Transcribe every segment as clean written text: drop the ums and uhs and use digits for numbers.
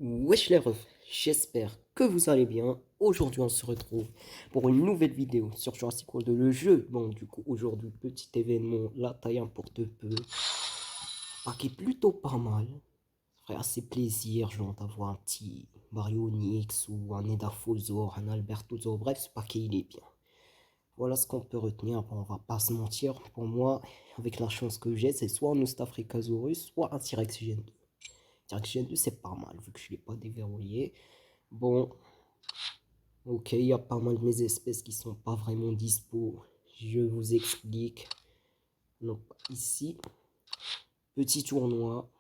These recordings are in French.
Wesh les refs, j'espère que vous allez bien. Aujourd'hui on se retrouve pour une nouvelle vidéo sur Jurassic World le jeu. Bon du coup aujourd'hui petit événement, la taille importe peu. Qui est plutôt pas mal. Ça ferait assez plaisir genre d'avoir un petit Baryonyx ou un Edaphosaur, un Albertosaur, bref ce paquet il est bien. Voilà ce qu'on peut retenir, bon, on va pas se mentir, pour moi avec la chance que j'ai c'est soit un Ostafricasaurus soit un T-Rex Gen 2. T-Rex Gen 2 c'est pas mal vu que je l'ai pas déverrouillé. Bon, ok, il y a pas mal de mes espèces qui sont pas vraiment dispo. Je vous explique. Non, pas ici. Petit tournoi.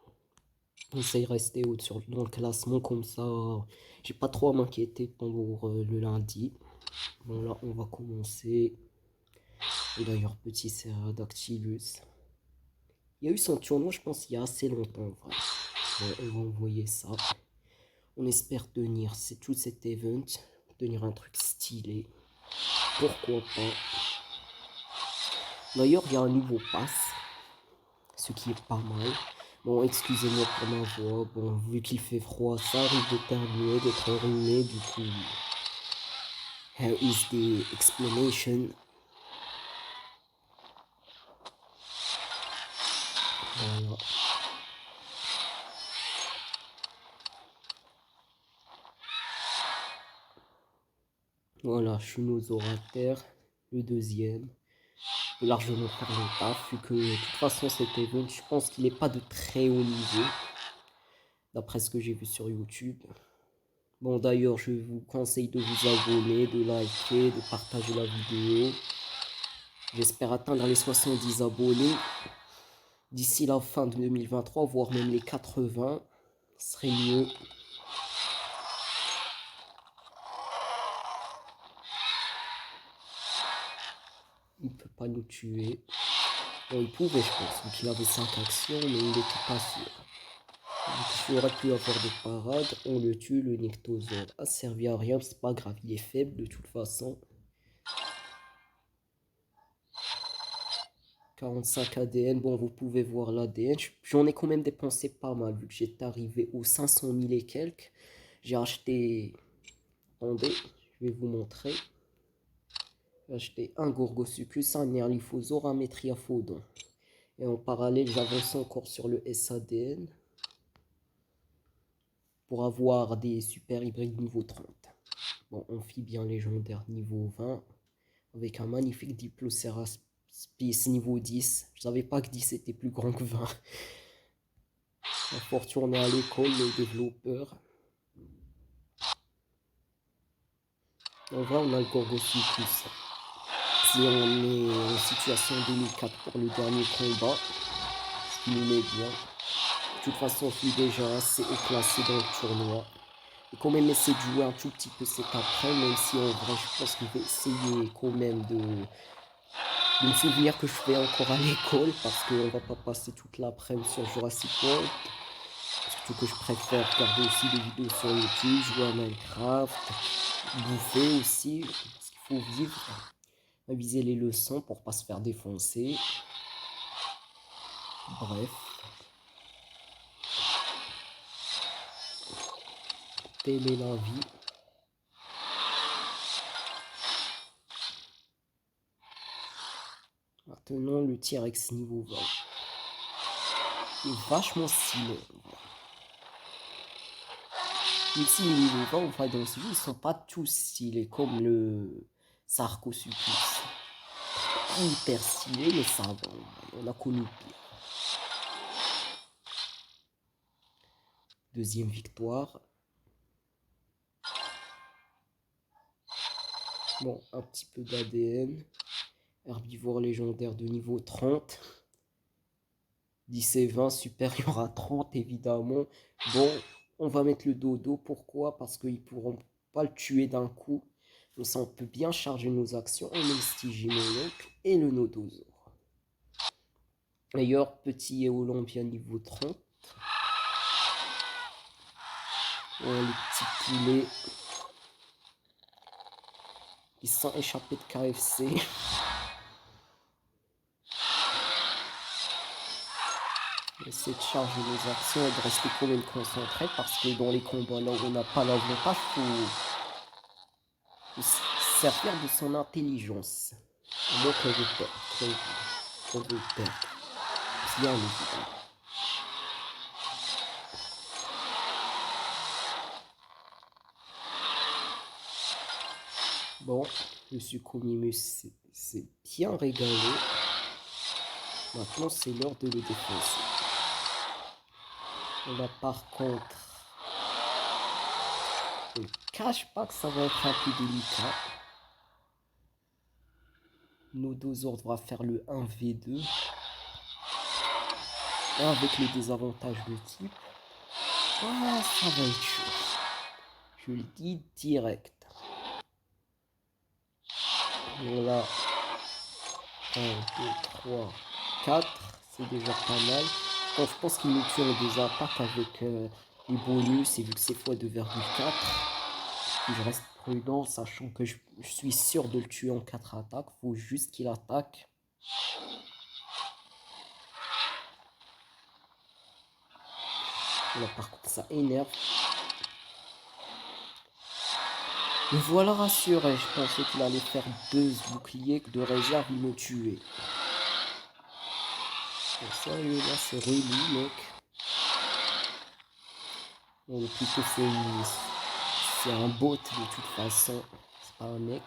On essaye de rester dans le classement comme ça. J'ai pas trop à m'inquiéter pour le lundi. Bon, là, on va commencer. Et d'ailleurs, petit Ceradactylus. Il y a eu son tournoi, je pense, il y a assez longtemps. En vrai. Bon, on va envoyer ça. On espère tenir tout cet event. Tenir un truc stylé. Pourquoi pas. D'ailleurs, il y a un nouveau pass, ce qui est pas mal. Bon, excusez-moi pour ma voix. Bon, vu qu'il fait froid, ça arrive de terminer, d'être enrhumé. Du coup, here is the explanation. Voilà. Voilà, je suis Nosauratère, le deuxième. Je peux largement faire le taf, vu que de toute façon cet event, je pense qu'il n'est pas de très haut niveau, d'après ce que j'ai vu sur YouTube. Bon, d'ailleurs, je vous conseille de vous abonner, de liker, de partager la vidéo. J'espère atteindre les 70 abonnés d'ici la fin de 2023, voire même les 80. Ce serait mieux. Il ne peut pas nous tuer. Bon, il pouvait, je pense, vu qu'il avait 5 actions, mais il n'était pas sûr. Donc, il aurait pu avoir des parades. On le tue, le Nyctosaure a servi à rien, c'est pas grave, il est faible de toute façon. 45 ADN, bon vous pouvez voir l'ADN, j'en ai quand même dépensé pas mal vu que j'étais arrivé aux 500 000 et quelques. J'ai acheté, attendez, je vais vous montrer. J'ai acheté un Gorgosuchus, un Nerliphosaure, un Metriaphodon. Et en parallèle j'avance encore sur le SADN pour avoir des super hybrides niveau 30. Bon, amphibien légendaire niveau 20 avec un magnifique Diploceraspis niveau 10. Je savais pas que 10 était plus grand que 20. On faut retourner à l'école, le développeur. En vrai, on a le Gorgosuchus. Si on est en situation 2004 pour le dernier combat, ce qui nous met bien. De toute façon, je suis déjà assez haut classé dans le tournoi. Et quand même essayer de jouer un tout petit peu cet après, même si en vrai, je pense que je vais essayer quand même de me souvenir que je fais encore à l'école, parce qu'on va pas passer toute l'après-midi sur Jurassic World. Surtout que je préfère regarder aussi des vidéos sur YouTube, jouer à Minecraft, bouffer aussi, parce qu'il faut vivre, réviser les leçons pour pas se faire défoncer. Bref. Telle est la vie. Maintenant le T-Rex niveau 20. Il est vachement stylé. Même si le niveau 20, on va dans ce jeu, ils sont pas tous stylés comme le Sarcosuchus. Hyper stylé, mais ça va. On a connu pire. Deuxième victoire. Bon, un petit peu d'ADN. Herbivore légendaire de niveau 30. 10 et 20 supérieur à 30 évidemment. Bon, on va mettre le dodo. Pourquoi? Parce qu'ils pourront pas le tuer d'un coup. Comme ça, on peut bien charger nos actions. On met le Stygimoloch et le Nodosaure. D'ailleurs, petit et Olympia niveau 30. Oh, les petits poulets. Ils sont échappés de KFC. essaie de charger nos actions et de rester quand même concentré parce que dans les combats là où on n'a pas l'avantage, faut servir de son intelligence. À moins qu'on veut perdre. Qu'on veut perdre. Bien évidemment. Bon, le Suchomimus s'est bien régalé. Maintenant, c'est l'heure de le défoncer. Là, par contre, je ne cache pas que ça va être un peu délicat. Nos deux ordres vont faire le 1v2. Avec le désavantage de type. Ah, ça va être chaud. Je le dis direct. Voilà. 1, 2, 3, 4. C'est déjà pas mal. Bon, je pense qu'il nous tue en deux attaques avec les bonus. Et vu que c'est x2,4, je reste prudent, sachant que je suis sûr de le tuer en 4 attaques. Faut juste qu'il attaque. Là, par contre, ça énerve. Me voilà rassuré. Je pensais qu'il allait faire 2 boucliers de réserve, il me tuait. Sérieux, là, c'est relou, mec. Bon, plutôt, c'est un bot de toute façon. C'est pas un mec.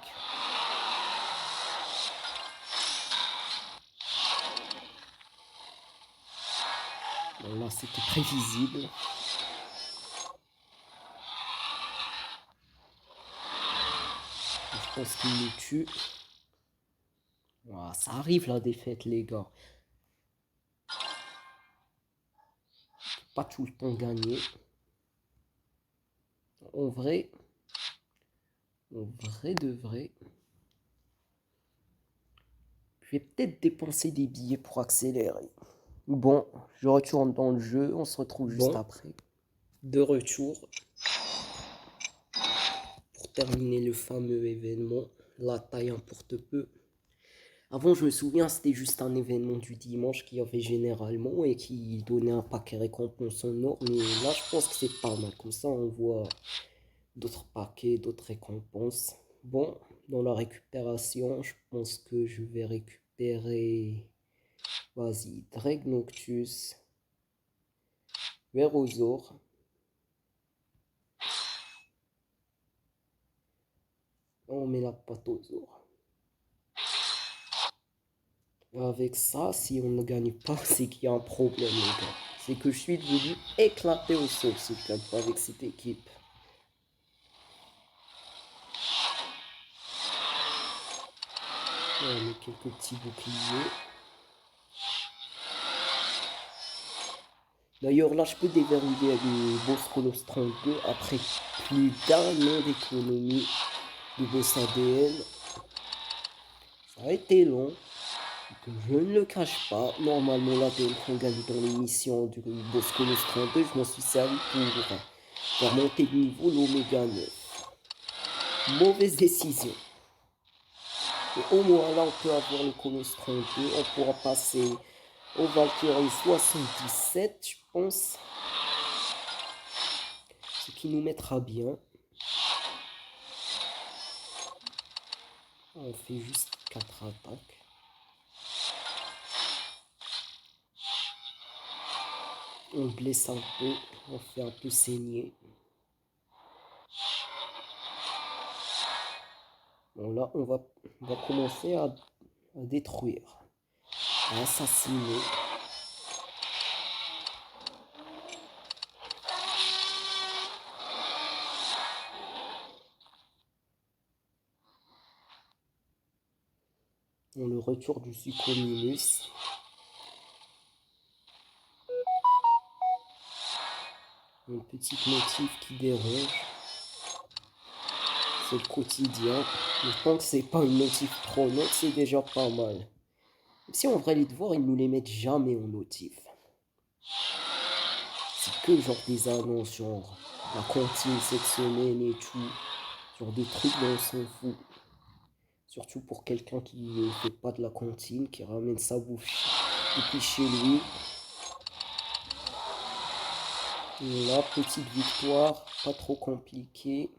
Bon, là, c'était prévisible. Je pense qu'il nous tue. Wow, ça arrive la défaite, les gars. Pas tout le temps gagner. En vrai de vrai, je vais peut-être dépenser des billets pour accélérer. Bon, je retourne dans le jeu, on se retrouve juste après. De retour pour terminer le fameux événement, la taille importe peu. Avant, je me souviens, c'était juste un événement du dimanche qu'il y avait généralement et qui donnait un paquet récompense en or. Mais là, je pense que c'est pas mal. Comme ça, on voit d'autres paquets, d'autres récompenses. Bon, dans la récupération, je pense que je vais récupérer... Vas-y, Dreg Noctus, Verosaur. On met la Patosaur. Avec ça, si on ne gagne pas, c'est qu'il y a un problème, les gars. C'est que je suis devenu éclaté au sol si je ne gagne pas avec cette équipe. On met quelques petits boucliers. D'ailleurs, là, je peux déverrouiller le boss Colosse 32 après plus d'un an d'économie de boss ADN. Ça a été long. Je ne le cache pas. Normalement, l'ADN qu'on gagne dans l'émission du boss Colosse 32, je m'en suis servi pour faire monter de niveau l'Oméga 9. Mauvaise décision. Et au moins, là, on peut avoir le Colosse 32. On pourra passer au Valkyrie 77, je pense. Ce qui nous mettra bien. On fait juste 4 attaques. On blesse un peu. On fait un peu saigner. Bon, là, on va commencer à détruire. À assassiner. On le retour du Suchomimus. Une petite notif qui dérange. C'est le quotidien. Mais je pense que c'est pas une notif pro, donc c'est déjà pas mal. Si on devrait les devoirs, ils nous les mettent jamais en notif. C'est que genre des annonces, genre la cantine cette semaine et tout. Genre des trucs dont on s'en fout. Surtout pour quelqu'un qui ne fait pas de la cantine, qui ramène sa bouffe depuis chez lui. Là, petite victoire, pas trop compliqué.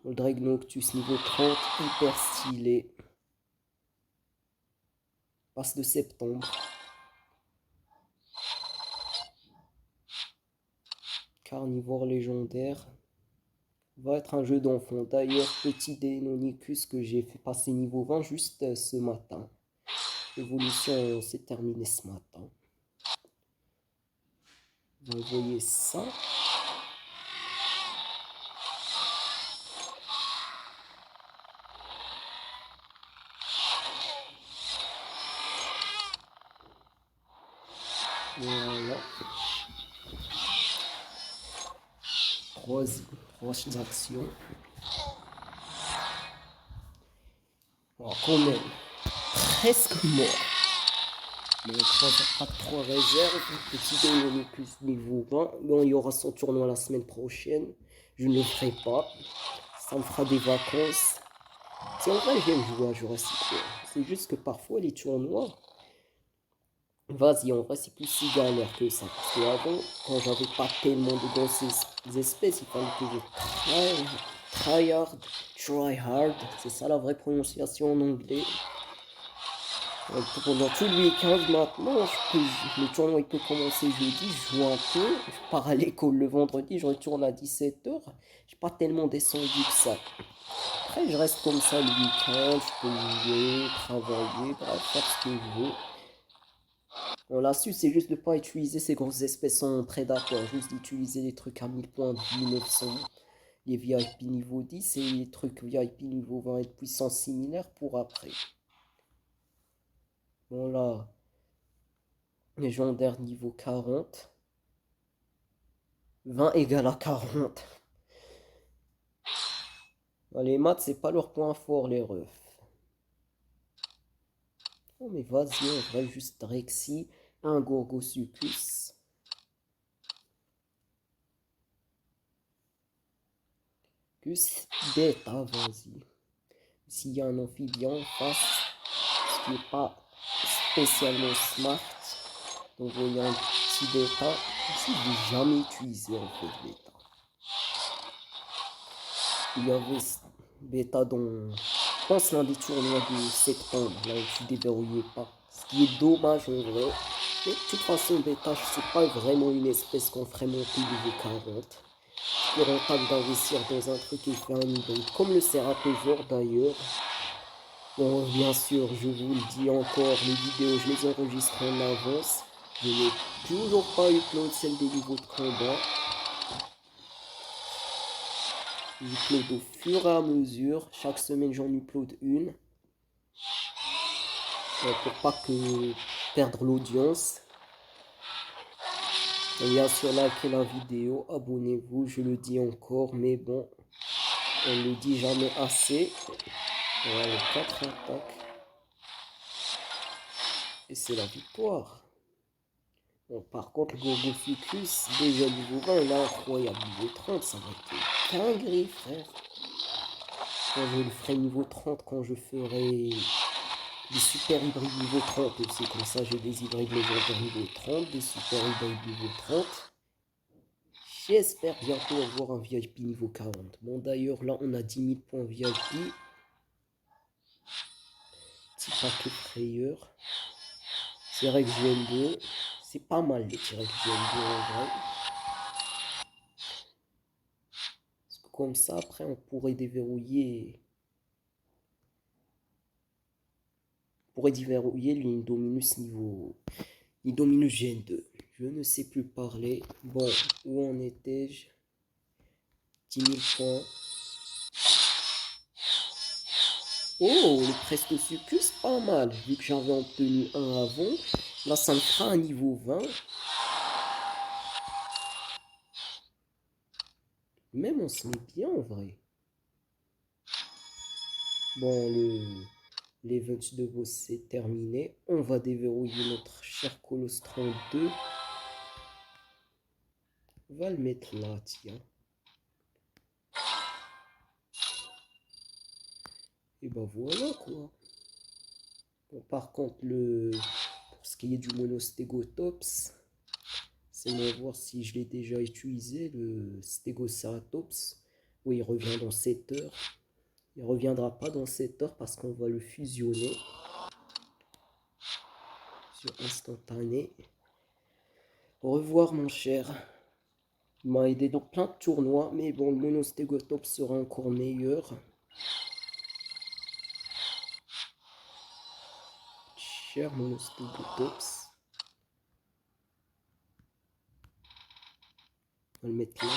Le Drake Noctus niveau 30, hyper stylé. Passe de septembre. Carnivore légendaire. Va être un jeu d'enfant. D'ailleurs, petit Deinonychus que j'ai fait passer niveau 20 juste ce matin. L'évolution s'est terminée ce matin. Vous voyez ça. Voilà. Trois actions. Oh, quand même. Presque mort. Mais 3 réserves. Petit Deinonychus niveau 20. Bon, il y aura son tournoi la semaine prochaine. Je ne le ferai pas. Ça me fera des vacances. C'est en vrai, j'aime jouer à Jurassic World. C'est juste que parfois, les tournois, vas-y, en vrai, c'est plus si galère que ça. Parce qu'avant, quand j'avais pas tellement de grosses espèces, il fallait que je try hard. C'est ça la vraie prononciation en anglais. Pendant tout le week-end maintenant, le tournoi il peut commencer jeudi, je joue un peu, je pars à l'école le vendredi, je retourne à 17h. J'ai pas tellement descendu que ça. Après, je reste comme ça le week-end, je peux jouer, travailler, bref, faire ce que je veux. Bon, l'astuce, c'est juste de pas utiliser ces grosses espèces en prédateur, juste d'utiliser les trucs à 1000 points de vie, 900, les VIP niveau 10 et les trucs VIP niveau 20 et de puissance similaire pour après. Bon là, légendaire niveau 40. 20 égale à 40. Les maths, c'est pas leur point fort, les refs. Oh, mais vas-y, on va juste Rexy, un Gorgosuchus. Gus bêta, vas-y. S'il y a un amphibien en face, ce qui n'est pas spécialement smart, donc il y a un petit bêta. Ici, je l'ai jamais utilisé en fait, bêta. Il y avait bêta dans, je pense, l'un des tournois de septembre, là où tu déverrouillais pas. Ce qui est dommage en vrai. Mais de toute façon, bêta, c'est pas vraiment une espèce qu'on ferait monter niveau 40. C'est rentable d'investir dans un truc et faire un hybride, comme le Ceratovore d'ailleurs. Bon, bien sûr, je vous le dis encore, les vidéos, je les enregistre en avance. Je n'ai toujours pas upload celle des niveaux de combat. J'upload au fur et à mesure. Chaque semaine, j'en upload une. Pour pas que perdre l'audience. Bien sûr, likez la vidéo, abonnez-vous, je le dis encore, mais bon, on ne le dit jamais assez. Voilà, 4 attaques. Et c'est la victoire. Bon, par contre, Gorgosuchus, déjà niveau 20, il est incroyable. Niveau 30, ça va être qu'un gris, frère. Quand je le ferai niveau 30, quand je ferai des super hybrides niveau 30, c'est comme ça, j'ai des hybrides légendaires niveau 30, des super hybrides niveau 30. J'espère bientôt avoir un VIP niveau 40. Bon, d'ailleurs, là, on a 10 000 points VIP. Petit paquet frayeur. T-Rex GM2. C'est pas mal les T-Rex GM2 en vrai. Parce que comme ça, après, on pourrait déverrouiller. On pourrait déverrouiller l'Indominus niveau. L'Indominus GN2. Je ne sais plus parler. Bon, où en étais-je? 10 000 points. Oh, le Prestosuchus, pas mal. Vu que j'avais obtenu un avant. Là, ça me fera un niveau 20. Même on se met bien en vrai. Bon, l'event de boss c'est terminé. On va déverrouiller notre cher Colostron 2. On va le mettre là, tiens. Et ben voilà quoi. Bon, par contre, pour ce qui est du Monostégotops, Laissez-moi voir si je l'ai déjà utilisé, le Stegoceratops. Oui, il revient dans 7 heures. Il ne reviendra pas dans 7 heures parce qu'on va le fusionner sur instantané. Au revoir mon cher. Il m'a aidé dans plein de tournois, mais bon, le Monostégotops sera encore meilleur. Cher Monostégotops. On va le mettre là.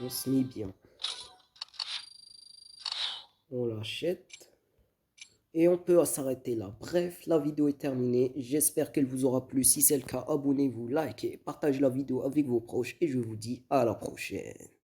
On se met bien. On l'achète. Et on peut s'arrêter là. Bref, la vidéo est terminée. J'espère qu'elle vous aura plu. Si c'est le cas, abonnez-vous, likez, partagez la vidéo avec vos proches. Et je vous dis à la prochaine.